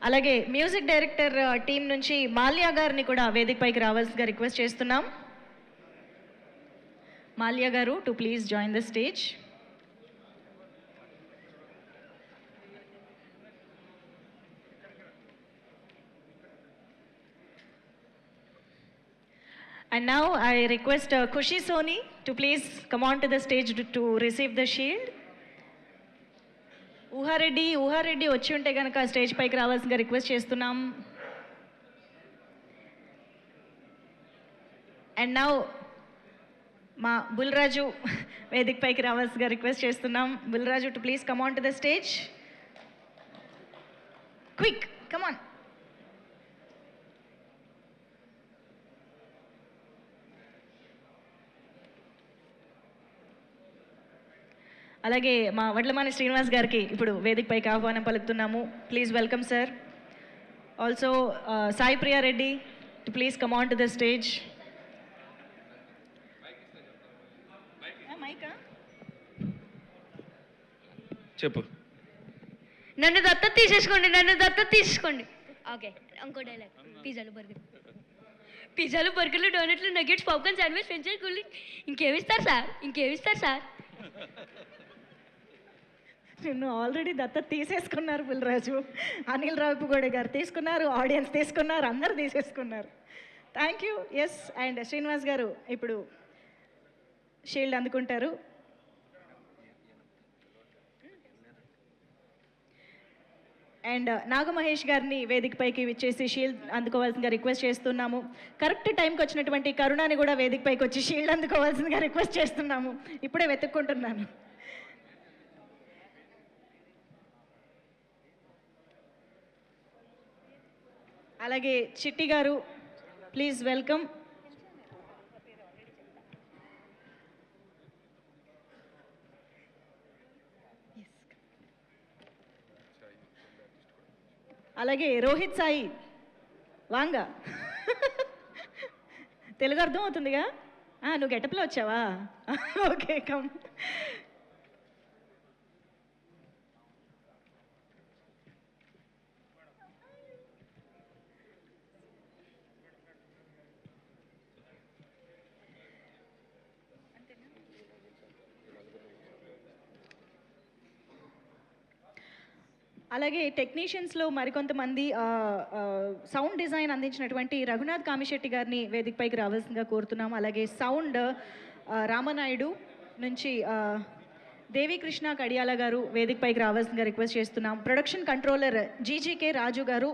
అలాగే music director team నుంచి మాల్యా గారిని కూడా వేదికపైకి రావాల్సిగా రిక్వెస్ట్ చేస్తున్నాం. మాల్యా గారు to please join the stage. And now I request Khushi Soni to please come on to the stage to receive the shield. Uha Reddy వచ్చి ఉంటే కనుక స్టేజ్ పైకి రావాల్సిందిగా రిక్వెస్ట్ చేస్తున్నాం. అండ్ నౌ మా బుల్రాజు వేదిక పైకి రావాల్సిందిగా రిక్వెస్ట్ చేస్తున్నాం. Bulraju too please come on to the stage. Quick come on. అలాగే మా వడ్లమాని శ్రీనివాస్ గారికి ఇప్పుడు వేదికపైకి ఆహ్వానం పలుకుతున్నాము. Please welcome sir. Also Sai Priya Reddy too please come on to the stage. చెప్పు. నన్ను దత్తత తీసేసుకోండి. ఓకే, ఇంకో డైలాగ్. పిజ్జాలు బర్గర్లు డోనట్లు nuggets popcorn sandwich French cool drink ఇంకేమిస్తారు సార్? నిన్ను ఆల్రెడీ దత్తత తీసేసుకున్నారు బుల్రాజు. అనిల్ రావిపూడి గారు తీసుకున్నారు, ఆడియన్స్ తీసుకున్నారు, అందరు తీసేసుకున్నారు. Thank you. Yes, and Srinivas గారు ఇప్పుడు షీల్డ్ అందుకుంటారు. అండ్ నాగమహేష్ గారిని వేదికపైకి విచ్చేసి షీల్డ్ అందుకోవాల్సిందిగా రిక్వెస్ట్ చేస్తున్నాము. కరెక్ట్ టైంకి వచ్చినటువంటి కరుణాని కూడా వేదికపైకి వచ్చి షీల్డ్ అందుకోవాల్సిందిగా రిక్వెస్ట్ చేస్తున్నాము. ఇప్పుడే వెతుక్కుంటున్నాను. అలాగే చిట్టి గారు ప్లీజ్ వెల్కమ్. అలాగే రోహిత్ సాయి వాంగ. తెలుగు అర్థం అవుతుందిగా? నువ్వు గెటప్లో వచ్చావా? Okay, come. అలాగే టెక్నీషియన్స్లో మరికొంతమంది సౌండ్ డిజైన్ అందించినటువంటి రఘునాథ్ కామిశెట్టి గారిని వేదికపైకి రావాల్సిందిగా కోరుతున్నాం. అలాగే సౌండ్ రామనాయుడు నుంచి దేవికృష్ణ కడియాల గారు వేదికపైకి రావాల్సిందిగా రిక్వెస్ట్ చేస్తున్నాం. ప్రొడక్షన్ కంట్రోలర్ జీజీకే రాజు గారు